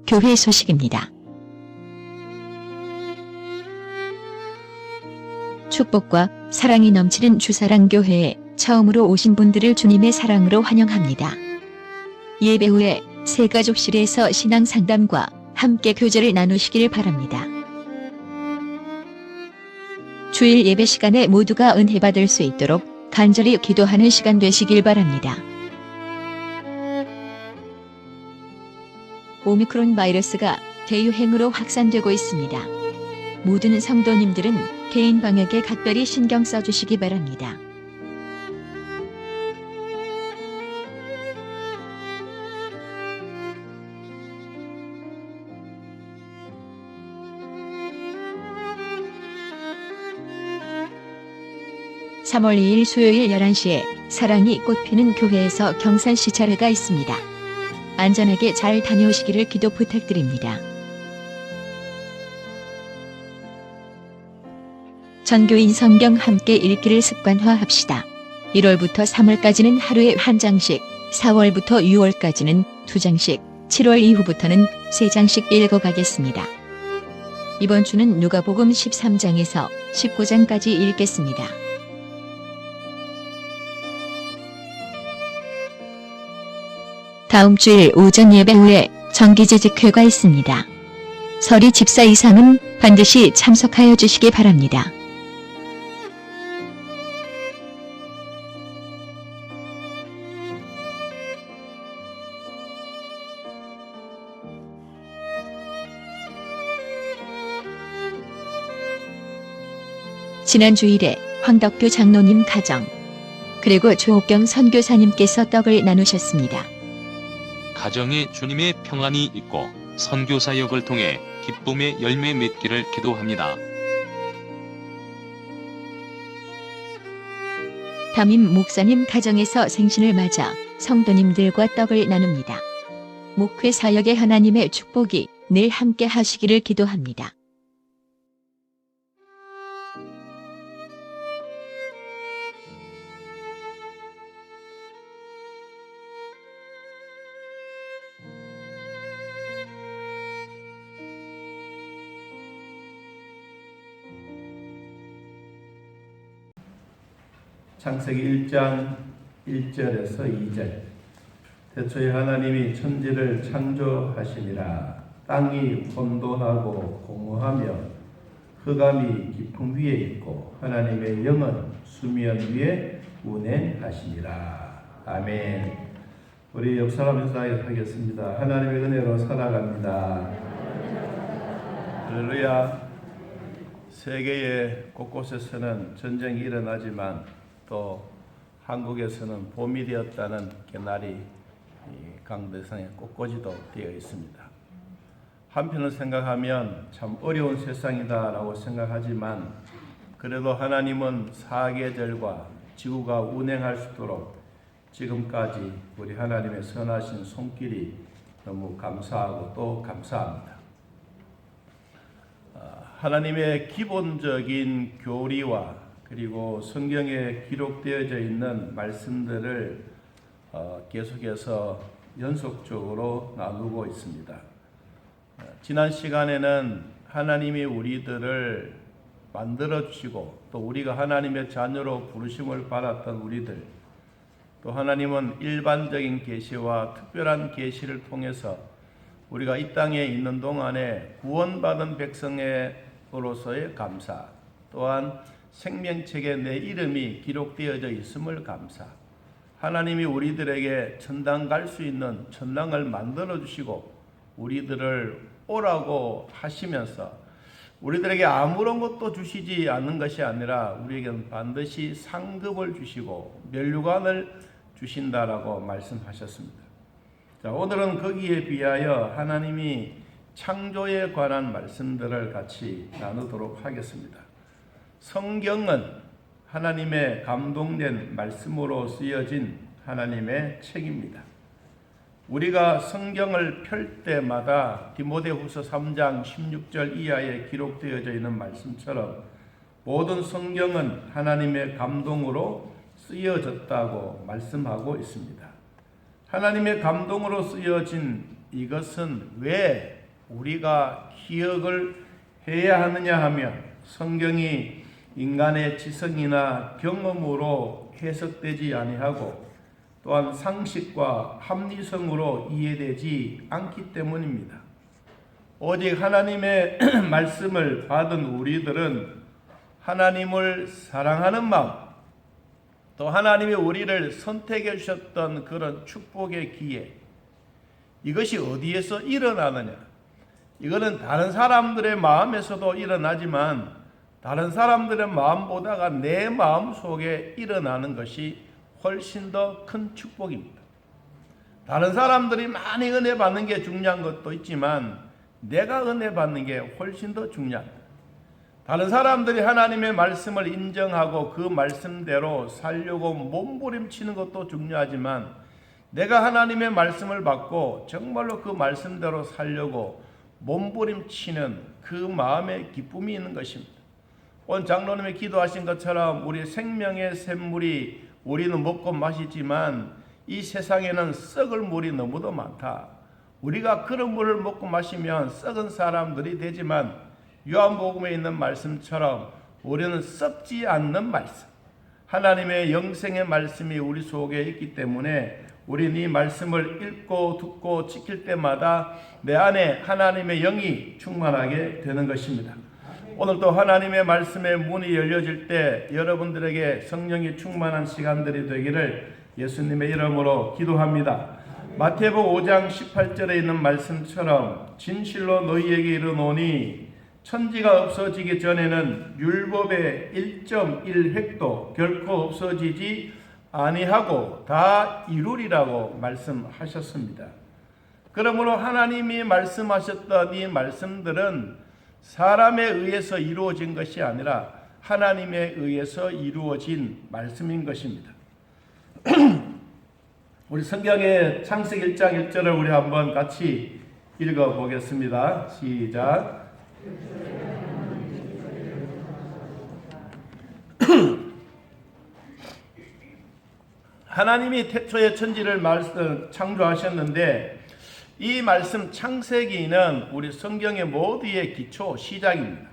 교회 소식입니다. 축복과 사랑이 넘치는 주사랑교회에 처음으로 오신 분들을 주님의 사랑으로 환영합니다. 예배 후에 새가족실에서 신앙 상담과 함께 교제를 나누시길 바랍니다. 주일 예배 시간에 모두가 은혜 받을 수 있도록 간절히 기도하는 시간 되시길 바랍니다. 오미크론 바이러스가 대유행으로 확산되고 있습니다. 모든 성도님들은 개인 방역에 각별히 신경 써주시기 바랍니다. (3월 2일) 수요일 11시에 사랑이 꽃피는 교회에서 경산시 차례가 있습니다. 안전하게 잘 다녀오시기를 기도 부탁드립니다. 전교인 성경 함께 읽기를 습관화합시다. 1월부터 3월까지는 하루에 한 장씩, 4월부터 6월까지는 2장씩, 7월 이후부터는 3장씩 읽어가겠습니다. 이번 주는 누가복음 13장에서 19장까지 읽겠습니다. 다음 주일 오전 예배 후에 정기재직회가 있습니다. 서리 집사 이상은 반드시 참석하여 주시기 바랍니다. 지난 주일에 황덕규 장로님 가정, 그리고 조옥경 선교사님께서 떡을 나누셨습니다. 가정에 주님의 평안이 있고 선교사역을 통해 기쁨의 열매 맺기를 기도합니다. 담임 목사님 가정에서 생신을 맞아 성도님들과 떡을 나눕니다. 목회 사역에 하나님의 축복이 늘 함께 하시기를 기도합니다. 창세기 1장 1절에서 2절. 태초에 하나님이 천지를 창조하시니라. 땅이 혼돈하고 공허하며 흑암이 깊음 위에 있고 하나님의 영은 수면 위에 운행하시니라. 아멘. 우리 옆사람에서 하겠습니다. 하나님의 은혜로 살아갑니다. 할렐루야. 세계의 곳곳에서는 전쟁이 일어나지만 또 한국에서는 봄이 되었다는 개나리 강대상에 꽃꽂이도 되어 있습니다. 한편을 생각하면 참 어려운 세상이다라고 생각하지만 그래도 하나님은 사계절과 지구가 운행할 수 있도록 지금까지 우리 하나님의 선하신 손길이 너무 감사하고 또 감사합니다. 하나님의 기본적인 교리와 그리고 성경에 기록되어져 있는 말씀들을 계속해서 연속적으로 나누고 있습니다. 지난 시간에는 하나님이 우리들을 만들어주시고 또 우리가 하나님의 자녀로 부르심을 받았던 우리들, 또 하나님은 일반적인 계시와 특별한 계시를 통해서 우리가 이 땅에 있는 동안에 구원받은 백성으로서의 감사, 또한 생명책에 내 이름이 기록되어져 있음을 감사, 하나님이 우리들에게 천당 갈 수 있는 천당을 만들어 주시고 우리들을 오라고 하시면서 우리들에게 아무런 것도 주시지 않는 것이 아니라 우리에게는 반드시 상급을 주시고 면류관을 주신다라고 말씀하셨습니다. 자, 오늘은 거기에 비하여 하나님이 창조에 관한 말씀들을 같이 나누도록 하겠습니다. 성경은 하나님의 감동된 말씀으로 쓰여진 하나님의 책입니다. 우리가 성경을 펼 때마다 디모데후서 3장 16절 이하에 기록되어져 있는 말씀처럼 모든 성경은 하나님의 감동으로 쓰여졌다고 말씀하고 있습니다. 하나님의 감동으로 쓰여진 이것은 왜 우리가 기억을 해야 하느냐 하면 성경이 인간의 지성이나 경험으로 해석되지 아니하고 또한 상식과 합리성으로 이해되지 않기 때문입니다. 오직 하나님의 말씀을 받은 우리들은 하나님을 사랑하는 마음, 또 하나님이 우리를 선택해 주셨던 그런 축복의 기회, 이것이 어디에서 일어나느냐? 이거는 다른 사람들의 마음에서도 일어나지만 다른 사람들의 마음보다가 내 마음 속에 일어나는 것이 훨씬 더 큰 축복입니다. 다른 사람들이 많이 은혜 받는 게 중요한 것도 있지만 내가 은혜 받는 게 훨씬 더 중요합니다. 다른 사람들이 하나님의 말씀을 인정하고 그 말씀대로 살려고 몸부림치는 것도 중요하지만 내가 하나님의 말씀을 받고 정말로 그 말씀대로 살려고 몸부림치는 그 마음의 기쁨이 있는 것입니다. 오늘 장로님이 기도하신 것처럼 우리 생명의 샘물이 우리는 먹고 마시지만 이 세상에는 썩을 물이 너무도 많다. 우리가 그런 물을 먹고 마시면 썩은 사람들이 되지만 요한복음에 있는 말씀처럼 우리는 썩지 않는 말씀, 하나님의 영생의 말씀이 우리 속에 있기 때문에 우리는 이 말씀을 읽고 듣고 지킬 때마다 내 안에 하나님의 영이 충만하게 되는 것입니다. 오늘도 하나님의 말씀의 문이 열려질 때 여러분들에게 성령이 충만한 시간들이 되기를 예수님의 이름으로 기도합니다. 마태복음 5장 18절에 있는 말씀처럼 진실로 너희에게 이르노니 천지가 없어지기 전에는 율법의 1.1획도 결코 없어지지 아니하고 다 이루리라고 말씀하셨습니다. 그러므로 하나님이 말씀하셨던 이 말씀들은 사람에 의해서 이루어진 것이 아니라 하나님에 의해서 이루어진 말씀인 것입니다. 우리 성경의 창세기 1장 1절을 우리 한번 같이 읽어보겠습니다. 시작. 하나님이 태초에 천지를 창조하셨는데 이 말씀 창세기는 우리 성경의 모두의 기초 시작입니다.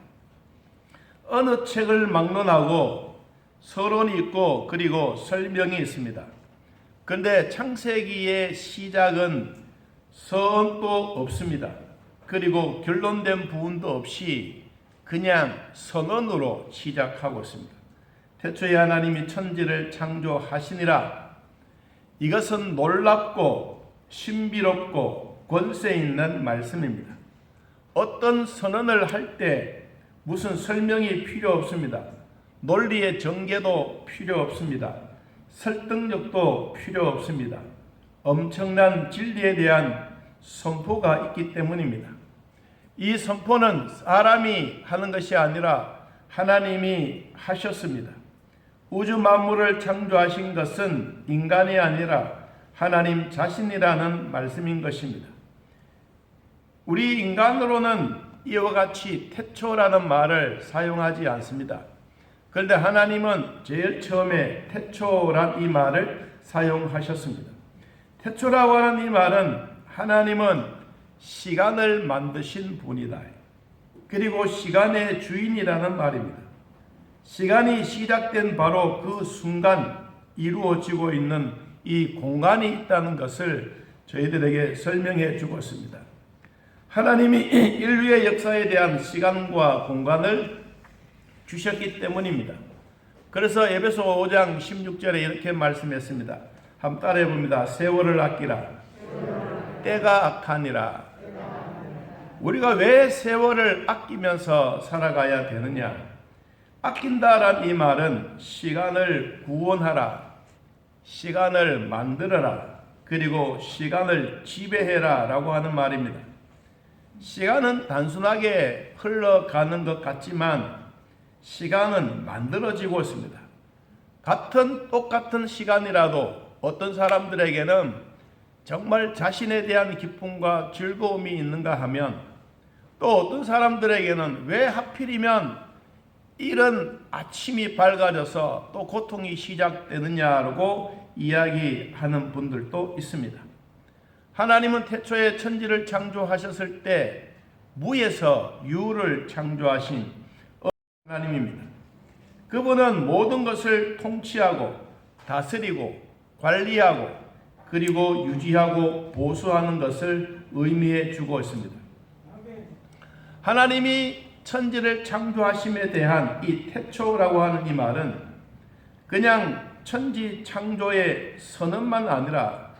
어느 책을 막론하고 서론이 있고 그리고 설명이 있습니다. 그런데 창세기의 시작은 서론도 없습니다. 그리고 결론된 부분도 없이 그냥 선언으로 시작하고 있습니다. 태초에 하나님이 천지를 창조하시니라. 이것은 놀랍고 신비롭고 권세 있는 말씀입니다. 어떤 선언을 할 때 무슨 설명이 필요 없습니다. 논리의 전개도 필요 없습니다. 설득력도 필요 없습니다. 엄청난 진리에 대한 선포가 있기 때문입니다. 이 선포는 사람이 하는 것이 아니라 하나님이 하셨습니다. 우주 만물을 창조하신 것은 인간이 아니라 하나님 자신이라는 말씀인 것입니다. 우리 인간으로는 이와 같이 태초라는 말을 사용하지 않습니다. 그런데 하나님은 제일 처음에 태초란 이 말을 사용하셨습니다. 태초라고 하는 이 말은 하나님은 시간을 만드신 분이다. 그리고 시간의 주인이라는 말입니다. 시간이 시작된 바로 그 순간 이루어지고 있는 이 공간이 있다는 것을 저희들에게 설명해 주고 있습니다. 하나님이 인류의 역사에 대한 시간과 공간을 주셨기 때문입니다. 그래서 에베소 5장 16절에 이렇게 말씀했습니다. 한번 따라해 봅니다. 세월을 아끼라. 때가 악하니라. 우리가 왜 세월을 아끼면서 살아가야 되느냐? 아낀다란 이 말은 시간을 구원하라, 시간을 만들어라, 그리고 시간을 지배해라 라고 하는 말입니다. 시간은 단순하게 흘러가는 것 같지만 시간은 만들어지고 있습니다. 똑같은 시간이라도 어떤 사람들에게는 정말 자신에 대한 기쁨과 즐거움이 있는가 하면 또 어떤 사람들에게는 왜 하필이면 이런 아침이 밝아져서 또 고통이 시작되느냐고 이야기하는 분들도 있습니다. 하나님은 태초에 천지를 창조하셨을 때 무에서 유를 창조하신 하나님입니다. 그분은 모든 것을 통치하고 다스리고 관리하고 그리고 유지하고 보수하는 것을 의미해 주고 있습니다. 하나님이 천지를 창조하심에 대한 이 태초라고 하는 이 말은 그냥 천지 창조의 선언만 아니라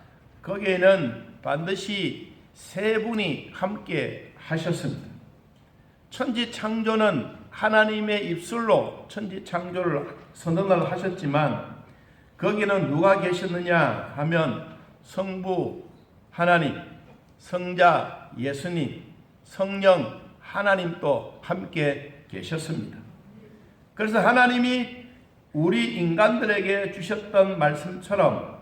거기에는 반드시 세 분이 함께 하셨습니다. 천지 창조는 하나님의 입술로 천지 창조를 선언을 하셨지만 거기는 누가 계셨느냐 하면 성부 하나님, 성자 예수님, 성령 하나님도 함께 계셨습니다. 그래서 하나님이 우리 인간들에게 주셨던 말씀처럼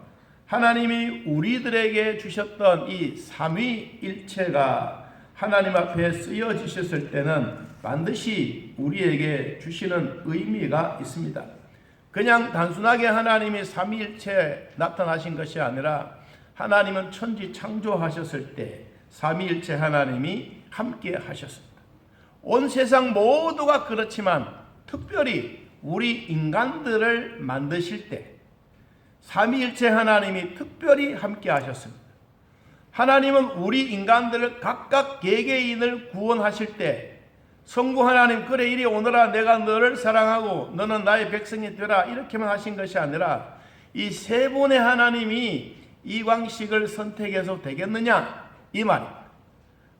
하나님이 우리들에게 주셨던 이 삼위일체가 하나님 앞에 쓰여지셨을 때는 반드시 우리에게 주시는 의미가 있습니다. 그냥 단순하게 하나님이 삼위일체에 나타나신 것이 아니라 하나님은 천지 창조하셨을 때 삼위일체 하나님이 함께 하셨습니다. 온 세상 모두가 그렇지만 특별히 우리 인간들을 만드실 때 삼위일체 하나님이 특별히 함께 하셨습니다. 하나님은 우리 인간들을 각각 개개인을 구원하실 때 성부 하나님 그래 이리 오너라 내가 너를 사랑하고 너는 나의 백성이 되라 이렇게만 하신 것이 아니라 이 세 분의 하나님이 이광식을 선택해서 되겠느냐 이 말입니다.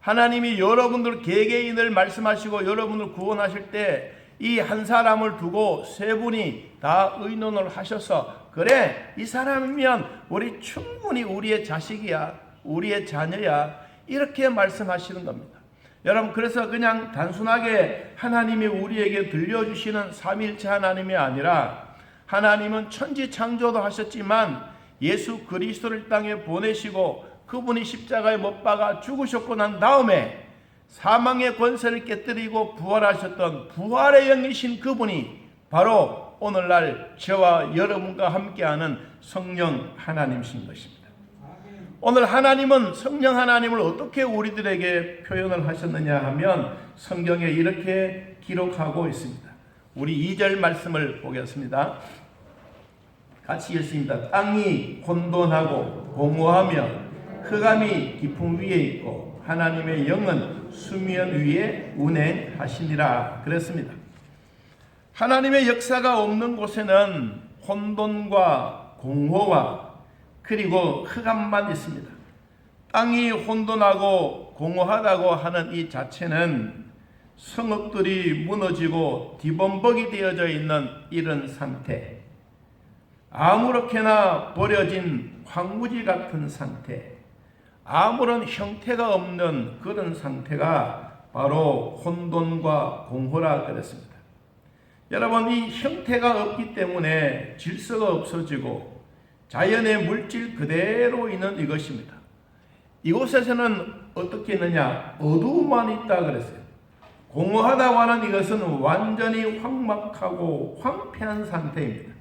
하나님이 여러분들 개개인을 말씀하시고 여러분을 구원하실 때 이 한 사람을 두고 세 분이 다 의논을 하셔서 그래 이 사람이면 우리 충분히 우리의 자식이야 우리의 자녀야 이렇게 말씀하시는 겁니다. 여러분 그래서 그냥 단순하게 하나님이 우리에게 들려주시는 삼위일체 하나님이 아니라 하나님은 천지 창조도 하셨지만 예수 그리스도를 땅에 보내시고 그분이 십자가에 못 박아 죽으셨고 난 다음에 사망의 권세를 깨뜨리고 부활하셨던 부활의 영이신 그분이 바로 오늘날 저와 여러분과 함께하는 성령 하나님이신 것입니다. 오늘 하나님은 성령 하나님을 어떻게 우리들에게 표현을 하셨느냐 하면 성경에 이렇게 기록하고 있습니다. 우리 2절 말씀을 보겠습니다. 같이 읽습니다. 땅이 혼돈하고 공허하며 흑암이 깊음 위에 있고 하나님의 영은 수면 위에 운행하시니라 그랬습니다. 하나님의 역사가 없는 곳에는 혼돈과 공허와 그리고 흑암만 있습니다. 땅이 혼돈하고 공허하다고 하는 이 자체는 성읍들이 무너지고 뒤범벅이 되어져 있는 이런 상태, 아무렇게나 버려진 황무지 같은 상태, 아무런 형태가 없는 그런 상태가 바로 혼돈과 공허라 그랬습니다. 여러분 이 형태가 없기 때문에 질서가 없어지고 자연의 물질 그대로 있는 이것입니다. 이곳에서는 어떻게 있느냐? 어두움만 있다 그랬어요. 공허하다고 하는 이것은 완전히 황막하고 황폐한 상태입니다.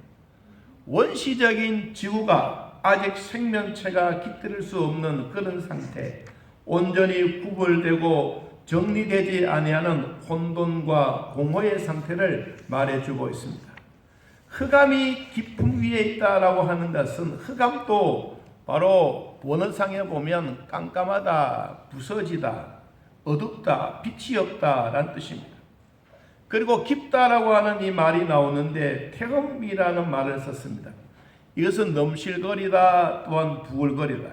원시적인 지구가 아직 생명체가 깃들 수 없는 그런 상태, 온전히 구별되고 정리되지 아니하는 혼돈과 공허의 상태를 말해주고 있습니다. 흑암이 깊음 위에 있다라고 하는 것은 흑암도 바로 원어상에 보면 깜깜하다, 부서지다, 어둡다, 빛이 없다라는 뜻입니다. 그리고 깊다라고 하는 이 말이 나오는데 태음이라는 말을 썼습니다. 이것은 넘실거리다 또한 부글거리다.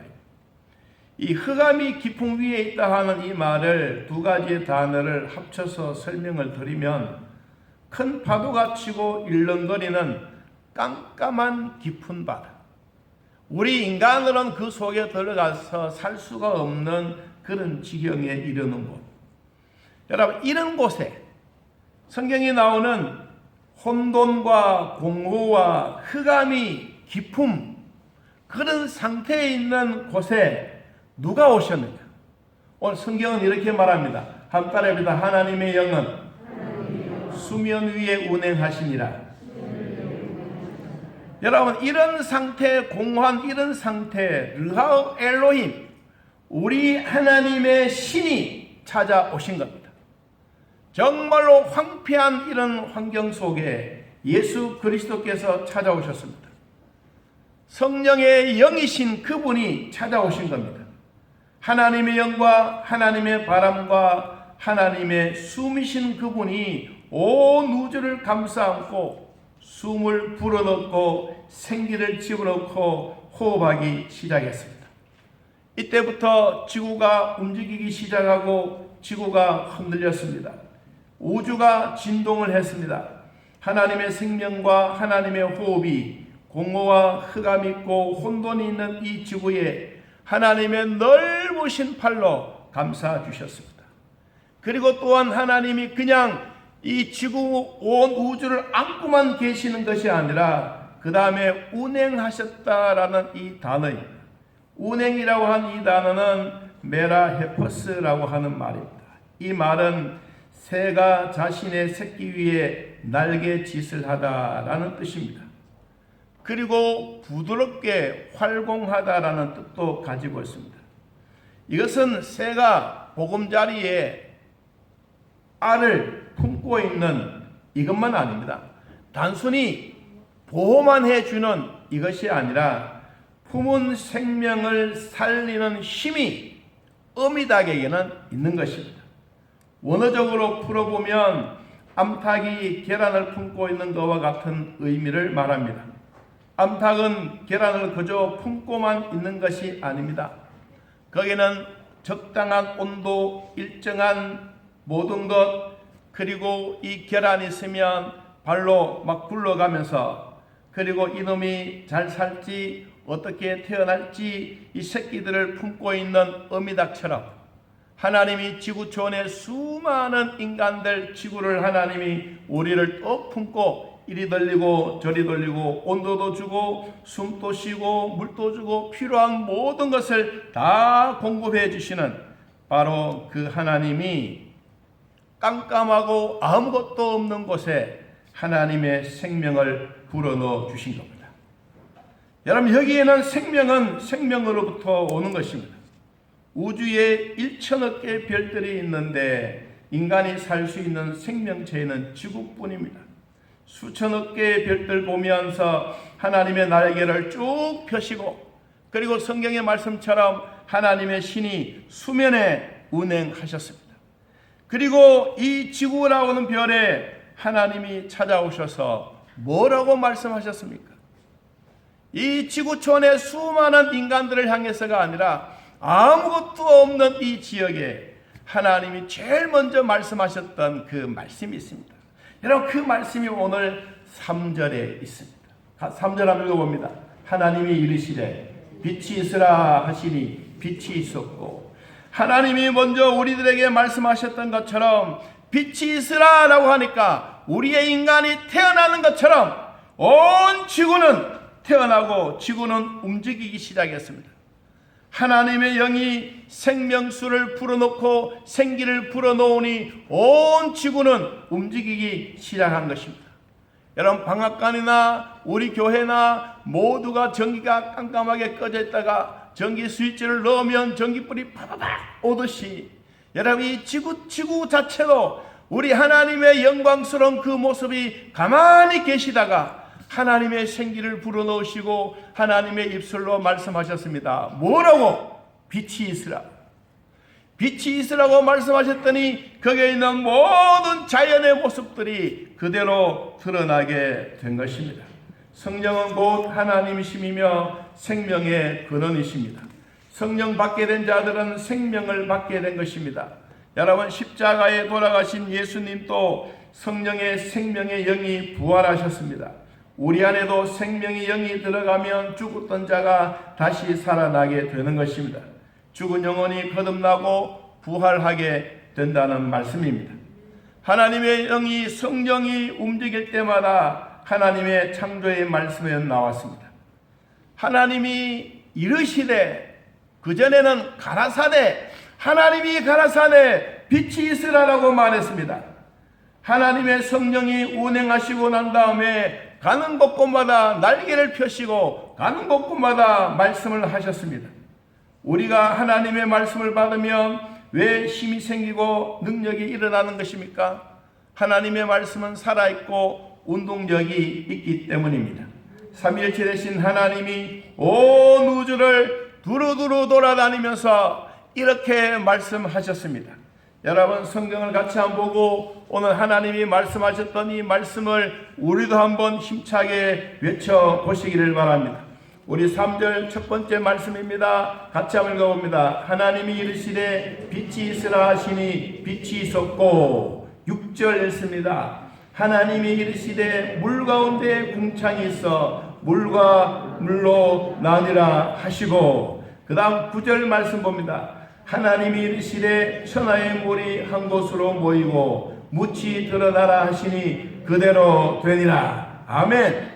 이 흑암이 깊음 위에 있다 하는 이 말을 두 가지의 단어를 합쳐서 설명을 드리면 큰 파도가 치고 일렁거리는 깜깜한 깊은 바다. 우리 인간으로는 그 속에 들어가서 살 수가 없는 그런 지경에 이르는 곳. 여러분 이런 곳에 성경에 나오는 혼돈과 공허와 흑암이 깊음 그런 상태에 있는 곳에 누가 오셨느냐? 오늘 성경은 이렇게 말합니다. 한 따라해봅니다. 하나님의 영은 수면 위에 운행하시니라. 여러분 이런 상태, 공허한 이런 상태, 르하우 엘로힘, 우리 하나님의 신이 찾아오신 겁니다. 정말로 황폐한 이런 환경 속에 예수 그리스도께서 찾아오셨습니다. 성령의 영이신 그분이 찾아오신 겁니다. 하나님의 영과 하나님의 바람과 하나님의 숨이신 그분이 온 우주를 감싸안고 숨을 불어넣고 생기를 집어넣고 호흡하기 시작했습니다. 이때부터 지구가 움직이기 시작하고 지구가 흔들렸습니다. 우주가 진동을 했습니다. 하나님의 생명과 하나님의 호흡이 공허와 흑암이 있고 혼돈이 있는 이 지구에 하나님의 넓으신 팔로 감싸 주셨습니다. 그리고 또한 하나님이 그냥 이 지구 온 우주를 안고만 계시는 것이 아니라 그 다음에 운행하셨다라는 이 단어입니다. 운행이라고 한 이 단어는 메라헤퍼스라고 하는 말입니다. 이 말은 새가 자신의 새끼 위에 날개짓을 하다라는 뜻입니다. 그리고 부드럽게 활공하다라는 뜻도 가지고 있습니다. 이것은 새가 보금자리에 알을 품고 있는 이것만 아닙니다. 단순히 보호만 해주는 이것이 아니라 품은 생명을 살리는 힘이 어미닭에게는 있는 것입니다. 원어적으로 풀어보면 암탉이 계란을 품고 있는 것과 같은 의미를 말합니다. 암탉은 계란을 그저 품고만 있는 것이 아닙니다. 거기는 적당한 온도, 일정한 모든 것, 그리고 이 계란이 있으면 발로 막 굴러가면서 그리고 이놈이 잘 살지 어떻게 태어날지 이 새끼들을 품고 있는 어미닭처럼 하나님이 지구촌의 수많은 인간들, 지구를 하나님이 우리를 또 품고 이리 돌리고 저리 돌리고 온도도 주고 숨도 쉬고 물도 주고 필요한 모든 것을 다 공급해 주시는 바로 그 하나님이 깜깜하고 아무것도 없는 곳에 하나님의 생명을 불어넣어 주신 겁니다. 여러분, 여기에는 생명은 생명으로부터 오는 것입니다. 우주에 1천억 개의 별들이 있는데 인간이 살 수 있는 생명체는 지구뿐입니다. 수천억 개의 별들 보면서 하나님의 날개를 쭉 펴시고 그리고 성경의 말씀처럼 하나님의 신이 수면에 운행하셨습니다. 그리고 이 지구라고 하는 별에 하나님이 찾아오셔서 뭐라고 말씀하셨습니까? 이 지구촌의 수많은 인간들을 향해서가 아니라 아무것도 없는 이 지역에 하나님이 제일 먼저 말씀하셨던 그 말씀이 있습니다. 여러분, 그 말씀이 오늘 3절에 있습니다. 3절 한번 읽어봅니다. 하나님이 이르시되 빛이 있으라 하시니 빛이 있었고, 하나님이 먼저 우리들에게 말씀하셨던 것처럼 빛이 있으라 라고 하니까 우리의 인간이 태어나는 것처럼 온 지구는 태어나고 지구는 움직이기 시작했습니다. 하나님의 영이 생명수를 불어넣고 생기를 불어넣으니 온 지구는 움직이기 시작한 것입니다. 여러분, 방앗간이나 우리 교회나 모두가 전기가 깜깜하게 꺼져 있다가 전기 스위치를 넣으면 전기불이 파바박 오듯이 여러분, 이 지구 자체도 우리 하나님의 영광스러운 그 모습이 가만히 계시다가 하나님의 생기를 불어넣으시고 하나님의 입술로 말씀하셨습니다. 뭐라고? 빛이 있으라. 빛이 있으라고 말씀하셨더니 거기에 있는 모든 자연의 모습들이 그대로 드러나게 된 것입니다. 성령은 곧 하나님이심이며 생명의 근원이십니다. 성령 받게 된 자들은 생명을 받게 된 것입니다. 여러분, 십자가에 돌아가신 예수님도 성령의 생명의 영이 부활하셨습니다. 우리 안에도 생명의 영이 들어가면 죽었던 자가 다시 살아나게 되는 것입니다. 죽은 영혼이 거듭나고 부활하게 된다는 말씀입니다. 하나님의 영이, 성령이 움직일 때마다 하나님의 창조의 말씀에 나왔습니다. 하나님이 이르시되, 그전에는 가라사대, 하나님이 가라사대 빛이 있으라라고 말했습니다. 하나님의 성령이 운행하시고 난 다음에 가는 곳곳마다 날개를 펴시고 가는 곳곳마다 말씀을 하셨습니다. 우리가 하나님의 말씀을 받으면 왜 힘이 생기고 능력이 일어나는 것입니까? 하나님의 말씀은 살아있고 운동력이 있기 때문입니다. 삼위일체 되신 하나님이 온 우주를 두루두루 돌아다니면서 이렇게 말씀하셨습니다. 여러분, 성경을 같이 한번 보고 오늘 하나님이 말씀하셨던 이 말씀을 우리도 한번 힘차게 외쳐보시기를 바랍니다. 우리 3절 첫 번째 말씀입니다. 같이 한번 읽어봅니다. 하나님이 이르시되 빛이 있으라 하시니 빛이 있었고. 6절 읽습니다. 하나님이 이르시되 물 가운데 궁창이 있어 물과 물로 나뉘라 하시고. 그 다음 9절 말씀 봅니다. 하나님이 이르시되 천하의 물이 한 곳으로 모이고 묻이 드러나라 하시니 그대로 되니라. 아멘.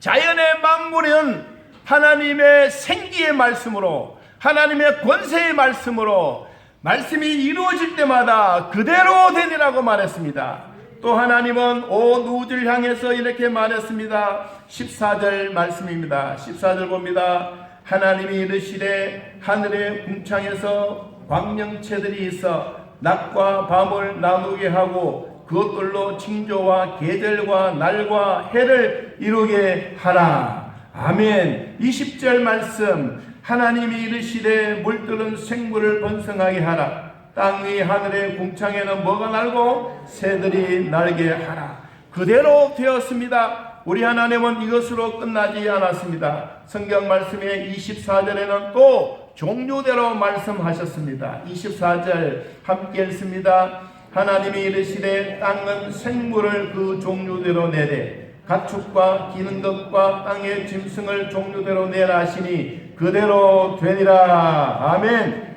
자연의 만물은 하나님의 생기의 말씀으로, 하나님의 권세의 말씀으로 말씀이 이루어질 때마다 그대로 되니라고 말했습니다. 또 하나님은 온 우주를 향해서 이렇게 말했습니다. 14절 말씀입니다. 14절 봅니다. 하나님이 이르시되 하늘의 궁창에서 광명체들이 있어 낮과 밤을 나누게 하고 그것들로 징조와 계절과 날과 해를 이루게 하라. 아멘. 20절 말씀. 하나님이 이르시되 물들은 생물을 번성하게 하라. 땅 위 하늘의 궁창에는 뭐가 날고 새들이 날게 하라. 그대로 되었습니다. 우리 하나님은 이것으로 끝나지 않았습니다. 성경 말씀의 24절에는 또 종류대로 말씀하셨습니다. 24절 함께 읽습니다. 하나님이 이르시되 땅은 생물을 그 종류대로 내되 가축과 기는 것과 땅의 짐승을 종류대로 내라 하시니 그대로 되니라. 아멘.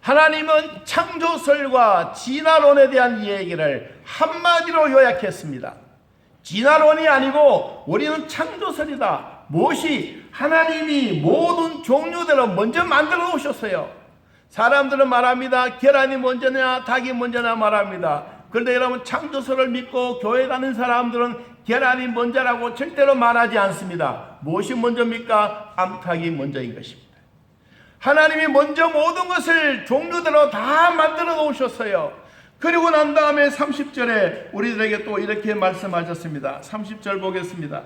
하나님은 창조설과 진화론에 대한 이야기를 한마디로 요약했습니다. 진화론이 아니고 우리는 창조설이다. 무엇이? 하나님이 모든 종류대로 먼저 만들어 놓으셨어요. 사람들은 말합니다. 계란이 먼저냐 닭이 먼저냐 말합니다. 그런데 여러분, 창조설을 믿고 교회 다니는 사람들은 계란이 먼저라고 절대로 말하지 않습니다. 무엇이 먼저입니까? 암탉이 먼저인 것입니다. 하나님이 먼저 모든 것을 종류대로 다 만들어 놓으셨어요. 그리고 난 다음에 30절에 우리들에게 또 이렇게 말씀하셨습니다. 30절 보겠습니다.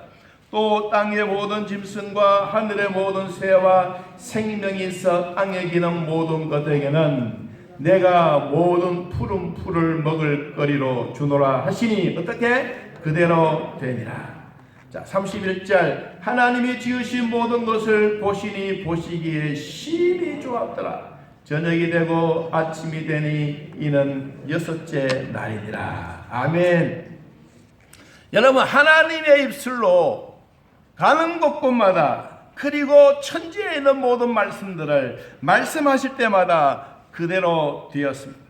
또 땅의 모든 짐승과 하늘의 모든 새와 생명이 있어 땅에 기는 모든 것에게는 내가 모든 푸른 풀을 먹을 거리로 주노라 하시니 어떻게? 그대로 되니라. 자, 31절. 하나님이 지으신 모든 것을 보시니 보시기에 심히 좋았더라. 저녁이 되고 아침이 되니 이는 6째 날이니라. 아멘. 여러분, 하나님의 입술로 가는 곳곳마다 그리고 천지에 있는 모든 말씀들을 말씀하실 때마다 그대로 되었습니다.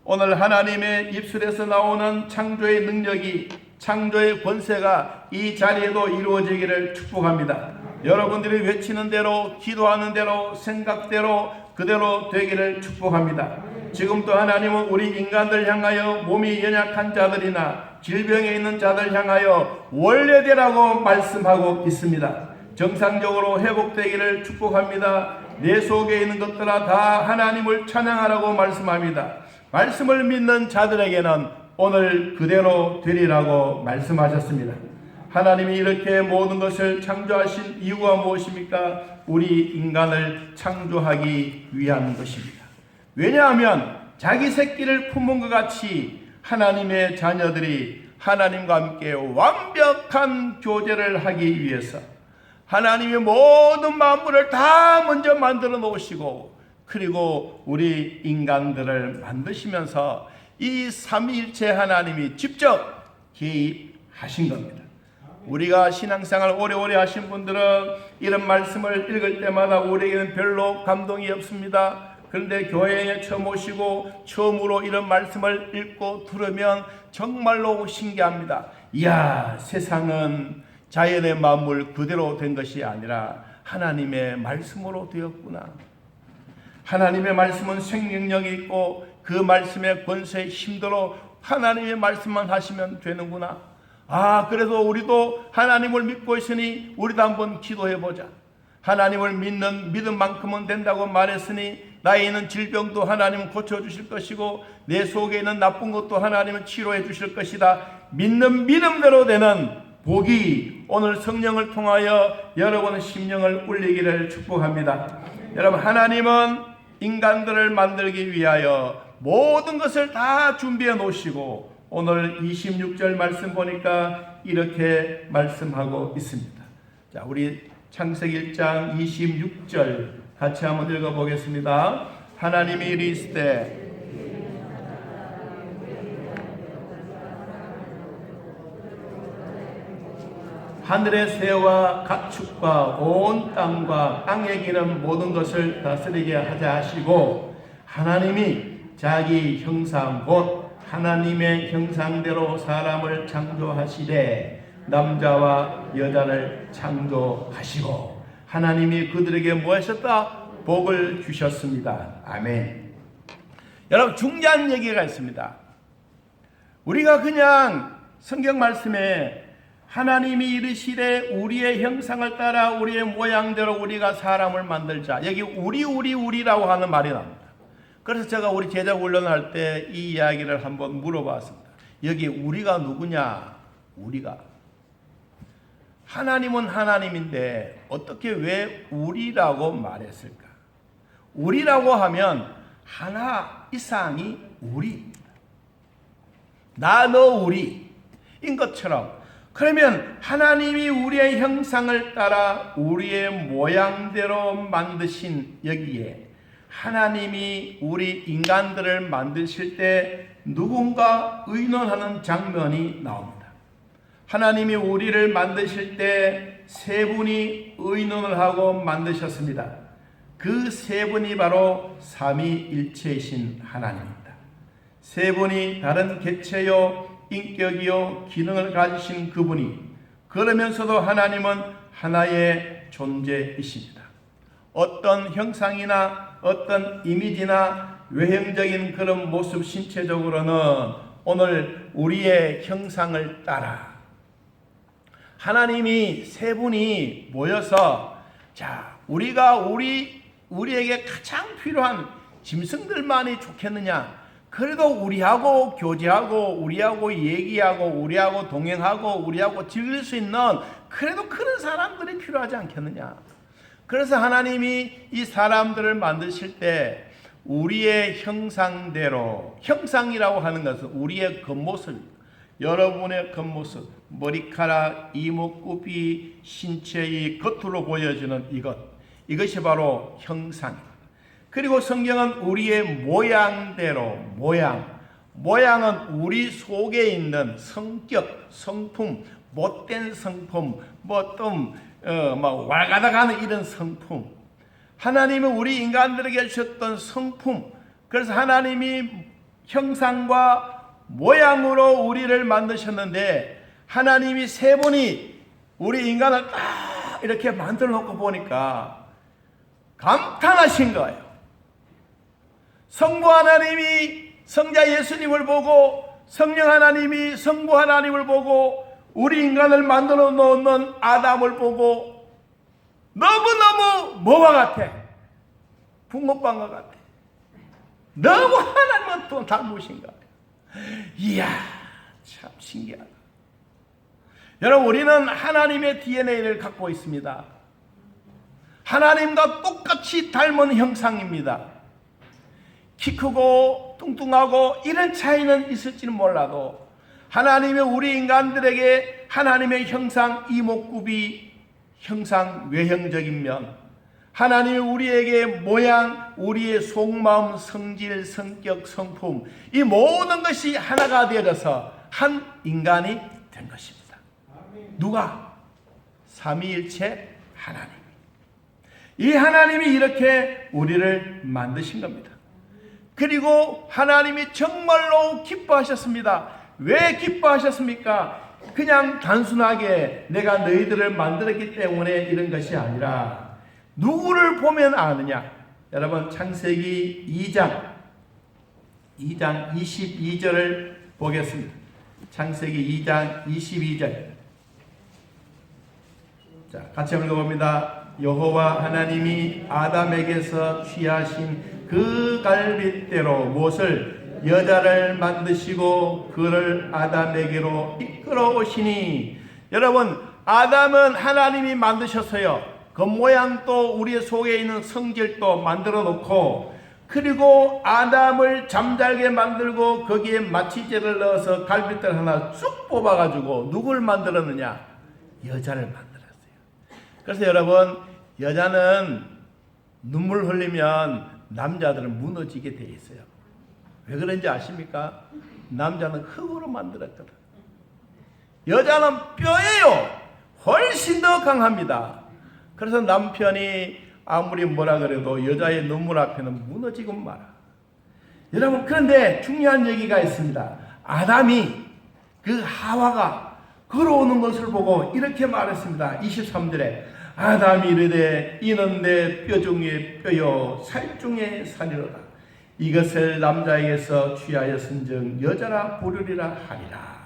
오늘 하나님의 입술에서 나오는 창조의 능력이, 창조의 권세가 이 자리에도 이루어지기를 축복합니다. 여러분들이 외치는 대로, 기도하는 대로, 생각대로 그대로 되기를 축복합니다. 지금도 하나님은 우리 인간들 향하여 몸이 연약한 자들이나 질병에 있는 자들 향하여 원래되라고 말씀하고 있습니다. 정상적으로 회복되기를 축복합니다. 내 속에 있는 것들아 다 하나님을 찬양하라고 말씀합니다. 말씀을 믿는 자들에게는 오늘 그대로 되리라고 말씀하셨습니다. 하나님이 이렇게 모든 것을 창조하신 이유가 무엇입니까? 우리 인간을 창조하기 위한 것입니다. 왜냐하면 자기 새끼를 품은 것 같이 하나님의 자녀들이 하나님과 함께 완벽한 교제를 하기 위해서 하나님이 모든 만물을 다 먼저 만들어 놓으시고 그리고 우리 인간들을 만드시면서 이 삼위일체 하나님이 직접 개입하신 겁니다. 우리가 신앙생활 오래오래 하신 분들은 이런 말씀을 읽을 때마다 우리에게는 별로 감동이 없습니다. 그런데 교회에 처음 오시고 처음으로 이런 말씀을 읽고 들으면 정말로 신기합니다. 이야, 세상은 자연의 만물 그대로 된 것이 아니라 하나님의 말씀으로 되었구나. 하나님의 말씀은 생명력이 있고 그 말씀의 권세의 힘대로 하나님의 말씀만 하시면 되는구나. 그래서 우리도 하나님을 믿고 있으니 우리도 한번 기도해보자. 하나님을 믿는 믿음만큼은 된다고 말했으니 나에 있는 질병도 하나님은 고쳐주실 것이고 내 속에 있는 나쁜 것도 하나님은 치료해 주실 것이다. 믿는 믿음대로 되는 복이 오늘 성령을 통하여 여러분의 심령을 울리기를 축복합니다. 여러분, 하나님은 인간들을 만들기 위하여 모든 것을 다 준비해 놓으시고 오늘 26절 말씀 보니까 이렇게 말씀하고 있습니다. 자, 우리 창세기 1장 26절 같이 한번 읽어보겠습니다. 하나님이 이르시되 하늘의 새와 가축과 온 땅과 땅에 기는 모든 것을 다스리게 하자 하시고 하나님이 자기 형상 곧 하나님의 형상대로 사람을 창조하시되 남자와 여자를 창조하시고 하나님이 그들에게 뭐 하셨다? 복을 주셨습니다. 아멘. 여러분, 중요한 얘기가 있습니다. 우리가 그냥 성경 말씀에 하나님이 이르시되 우리의 형상을 따라 우리의 모양대로 우리가 사람을 만들자. 여기 우리라고 하는 말이 나옵니다. 그래서 제가 우리 제자 훈련할 때 이 이야기를 한번 물어봤습니다. 여기 우리가 누구냐? 우리가. 하나님은 하나님인데 어떻게 왜 우리라고 말했을까? 우리라고 하면 하나 이상이 우리입니다. 나, 너, 우리인 것처럼 그러면 하나님이 우리의 형상을 따라 우리의 모양대로 만드신 여기에 하나님이 우리 인간들을 만드실 때 누군가 의논하는 장면이 나옵니다. 하나님이 우리를 만드실 때 세 분이 의논을 하고 만드셨습니다. 그 세 분이 바로 삼위일체이신 하나님입니다. 세 분이 다른 개체요 인격이요 기능을 가지신 그분이 그러면서도 하나님은 하나의 존재이십니다. 어떤 형상이나 어떤 이미지나 외형적인 그런 모습 우리는 오늘 우리의 형상을 따라 하나님이 세 분이 모여서 자, 우리에게 가장 필요한 짐승들만이 좋겠느냐? 그래도 우리하고 교제하고 우리하고 얘기하고 우리하고 동행하고 우리하고 즐길 수 있는 그래도 그런 사람들이 필요하지 않겠느냐. 그래서 하나님이 이 사람들을 만드실 때 우리의 형상대로, 형상이라고 하는 것은 우리의 겉모습, 여러분의 겉모습, 머리카락, 이목구비, 신체의 겉으로 보여지는 이것이 바로 형상입니다. 그리고 성경은 우리의 모양대로, 모양은 우리 속에 있는 성격, 성품, 못된 성품, 왈가닥하는 이런 성품, 하나님은 우리 인간들에게 주셨던 성품, 그래서 하나님이 형상과 모양으로 우리를 만드셨는데 하나님이 세 분이 우리 인간을 딱 이렇게 만들어 놓고 보니까 감탄하신 거예요. 성부 하나님이 성자 예수님을 보고 성령 하나님이 성부 하나님을 보고 우리 인간을 만들어 놓는 아담을 보고 너무너무 뭐와 같아? 붕어빵과 같아. 너무 하나님은 또 닮으신 거예요. 이야, 참 신기하다. 여러분, 우리는 하나님의 DNA를 갖고 있습니다. 하나님과 똑같이 닮은 형상입니다. 키 크고 뚱뚱하고 이런 차이는 있을지는 몰라도 하나님의 우리 인간들에게 하나님의 형상, 이목구비, 형상, 외형적인 면, 하나님이 우리에게 모양, 우리의 속마음, 성질, 성격, 성품, 이 모든 것이 하나가 되어져서 한 인간이 된 것입니다. 누가? 삼위일체 하나님. 이 하나님이 이렇게 우리를 만드신 겁니다. 그리고 하나님이 정말로 기뻐하셨습니다. 왜 기뻐하셨습니까? 그냥 단순하게 내가 너희들을 만들었기 때문에 이런 것이 아니라 누구를 보면 아느냐? 여러분, 창세기 2장 22절을 보겠습니다. 창세기 2장 22절. 자, 같이 읽어봅니다. 여호와 하나님이 아담에게서 취하신 그 갈빗대로 무엇을 여자를 만드시고 그를 아담에게로 이끌어 오시니. 여러분, 아담은 하나님이 만드셨어요. 그 모양도 우리 속에 있는 성질도 만들어 놓고, 그리고 아담을 잠잘게 만들고 거기에 마취제를 넣어서 갈빗대를 하나 쑥 뽑아가지고 누굴 만들었느냐? 여자를 만들었어요. 그래서 여러분, 여자는 눈물 흘리면 남자들은 무너지게 돼 있어요. 왜 그런지 아십니까? 남자는 흙으로 만들었거든. 여자는 뼈예요. 훨씬 더 강합니다. 그래서 남편이 아무리 뭐라 그래도 여자의 눈물 앞에는 무너지고 말아. 여러분, 그런데 중요한 얘기가 있습니다. 아담이, 그 하와가 걸어오는 것을 보고 이렇게 말했습니다. 23절에 아담이 이르되 이는 내 뼈 중에 뼈요 살 중에 살이로다. 이것을 남자에게서 취하였은즉 여자라 부르리라 하리라.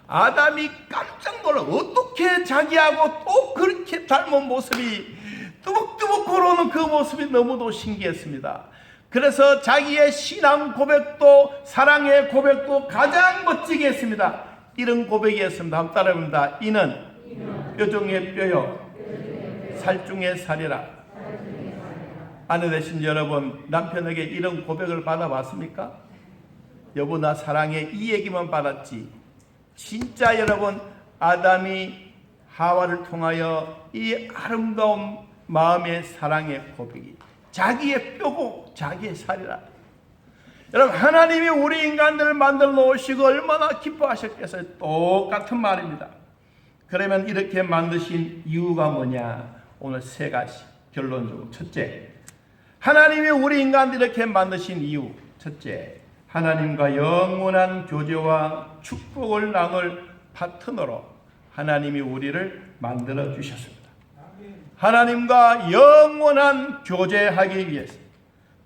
아담이 깜짝 놀라. 어떻게 자기하고 또 그렇게 닮은 모습이 뚜벅뚜벅 걸어오는 그 모습이 너무도 신기했습니다. 그래서 자기의 신앙 고백도, 사랑의 고백도 가장 멋지게 했습니다. 이런 고백이었습니다. 한번 따라해봅니다. 이는 뼈 중에 뼈요 살 중에 살이라. 아내 되신 여러분, 남편에게 이런 고백을 받아봤습니까? 여보 나 사랑해, 이 얘기만 받았지. 진짜 여러분, 아담이 하와를 통하여 이 아름다운 마음의 사랑의 고백이 자기의 뼈고 자기의 살이라. 여러분, 하나님이 우리 인간들을 만들어 놓으시고 얼마나 기뻐하셨겠어요. 똑같은 말입니다. 그러면 이렇게 만드신 이유가 뭐냐? 오늘 세 가지 결론적으로. 첫째, 하나님이 우리 인간들 이렇게 만드신 이유. 첫째, 하나님과 영원한 교제와 축복을 나눌 파트너로 하나님이 우리를 만들어 주셨습니다. 하나님과 영원한 교제하기 위해서.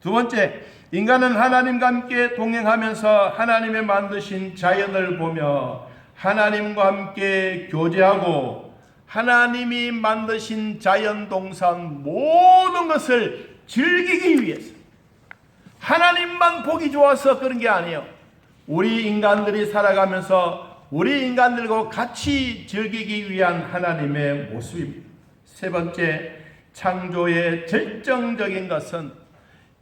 두 번째, 인간은 하나님과 함께 동행하면서 하나님의 만드신 자연을 보며 하나님과 함께 교제하고 하나님이 만드신 자연 동산 모든 것을 즐기기 위해서. 하나님만 보기 좋아서 그런 게 아니에요. 우리 인간들이 살아가면서 우리 인간들과 같이 즐기기 위한 하나님의 모습입니다. 세 번째, 창조의 절정적인 것은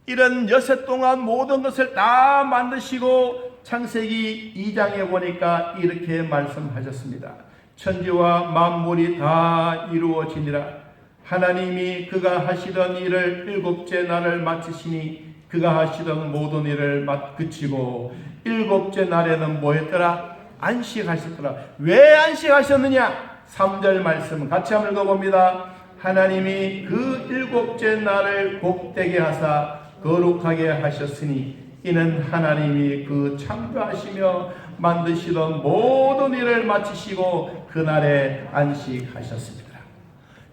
이런 여세 동안 모든 것을 다 만드시고 창세기 2장에 보니까 이렇게 말씀하셨습니다. 천지와 만물이 다 이루어지니라. 하나님이 그가 하시던 일을 일곱째 날을 마치시니 그가 하시던 모든 일을 그치고 일곱째 날에는 뭐 했더라? 안식하셨더라. 왜 안식하셨느냐? 3절 말씀 같이 한번 읽어봅니다. 하나님이 그 일곱째 날을 복되게 하사 거룩하게 하셨으니 이는 하나님이 그 창조하시며 만드시던 모든 일을 마치시고 그날에 안식하셨습니다.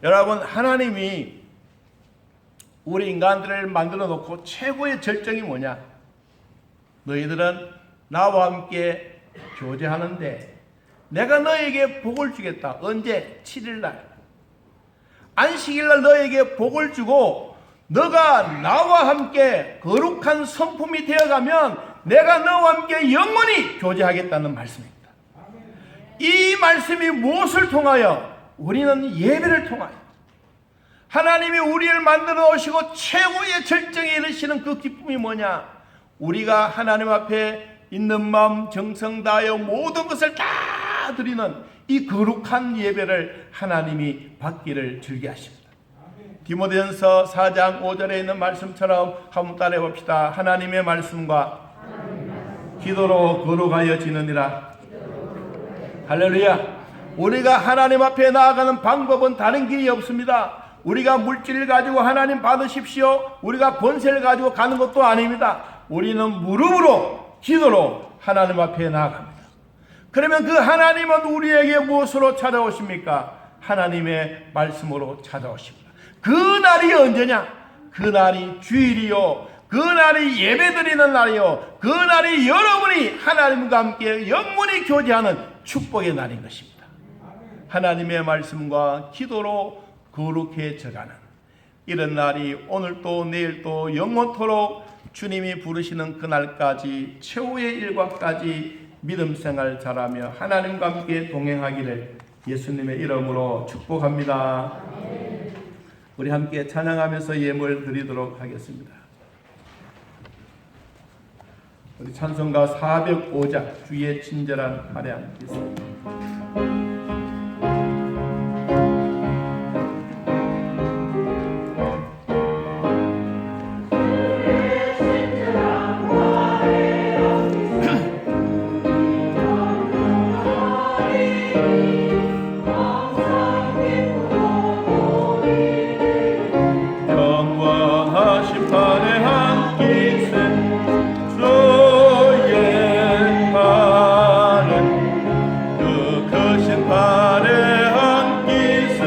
여러분, 하나님이 우리 인간들을 만들어 놓고 최고의 절정이 뭐냐? 너희들은 나와 함께 교제하는데 내가 너에게 복을 주겠다. 언제? 7일날 안식일날 너에게 복을 주고 너가 나와 함께 거룩한 성품이 되어가면 내가 너와 함께 영원히 교제하겠다는 말씀입니다. 이 말씀이 무엇을 통하여? 우리는 예배를 통하여 하나님이 우리를 만들어 오시고 최고의 절정에 이르시는 그 기쁨이 뭐냐? 우리가 하나님 앞에 있는 마음 정성 다하여 모든 것을 다 드리는 이 거룩한 예배를 하나님이 받기를 즐겨하십니다. 디모데전서 4장 5절에 있는 말씀처럼 한번 따라해 봅시다. 하나님의 말씀과 기도로 거룩하여 지느니라. 할렐루야. 우리가 하나님 앞에 나아가는 방법은 다른 길이 없습니다. 우리가 물질을 가지고 하나님 받으십시오, 우리가 권세를 가지고 가는 것도 아닙니다. 우리는 무릎으로 기도로 하나님 앞에 나아갑니다. 그러면 그 하나님은 우리에게 무엇으로 찾아오십니까? 하나님의 말씀으로 찾아오십니다. 그 날이 언제냐? 그 날이 주일이요, 그 날이 예배드리는 날이요, 그 날이 여러분이 하나님과 함께 영원히 교제하는 축복의 날인 것입니다. 하나님의 말씀과 기도로 거룩해져가는, 이런 날이 오늘도 내일도 영원토록 주님이 부르시는 그날까지 최후의 일과까지 믿음 생활 잘하며 하나님과 함께 동행하기를 예수님의 이름으로 축복합니다. 우리 함께 찬양하면서 예물 드리도록 하겠습니다. 우리 찬송가 405장 주의 친절한 발양 있습니다. 영원하신 판에 한 기세 주의 발에 그 크신 발에 한 기세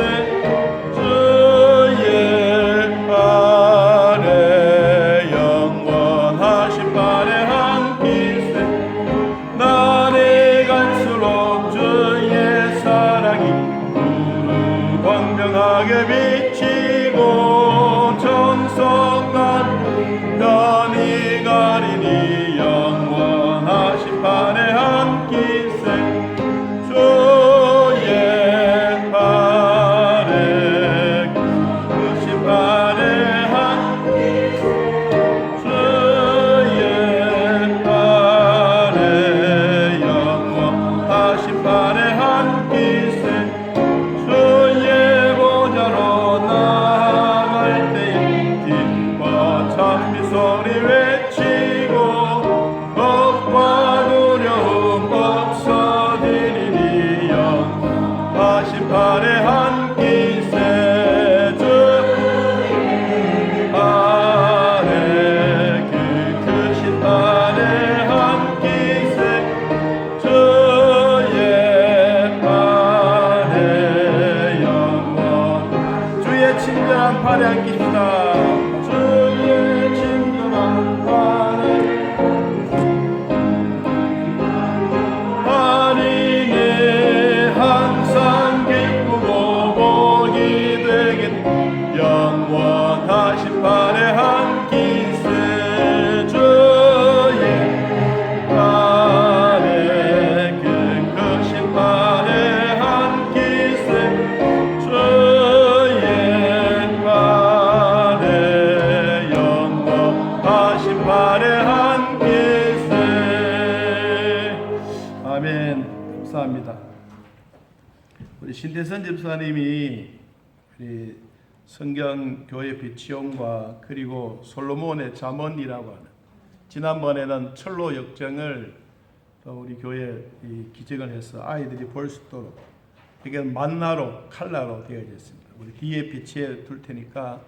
주의 발에 영원하신 발에 한 기세 날이 갈수록 주의 사랑이 광명하게 비치고 천성난 변이 가리니 영원하신 판에 한 기세 주의 발에 크신 발에 한 기세 주의 발에 영원하신 판에 한 기세 주의 보좌로 나아갈 때에 기뻐 찬미 소리 외치고 겁과 두려움 없어지리니 영원하신 판에 한 기세 주의 발에 그 크신 판에 한 기세 주의 발에 주의 친절한 발에 안깁시다. 주의 친절한 발에 발이네 항상 기쁘고 복이 되겠네 영원하신 발에 한 기세 주의 발에 그 크신 발에 한 기세 주의 발에 영원하신 발에 한 기세. 아멘. 감사합니다. 우리 신대선 집사님이 우리 성경교회 비치용과 그리고 솔로몬의 잠언이라고 하는 지난번에는 철로 역정을 또 우리 교회에 기증을 해서 아이들이 볼 수 있도록 이게 만나로 칼라로 되어져 있습니다. 우리 뒤에 비치해 둘 테니까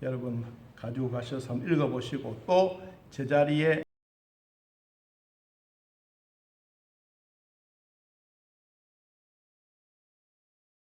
여러분 가지고 가셔서 한번 읽어보시고 또 제자리에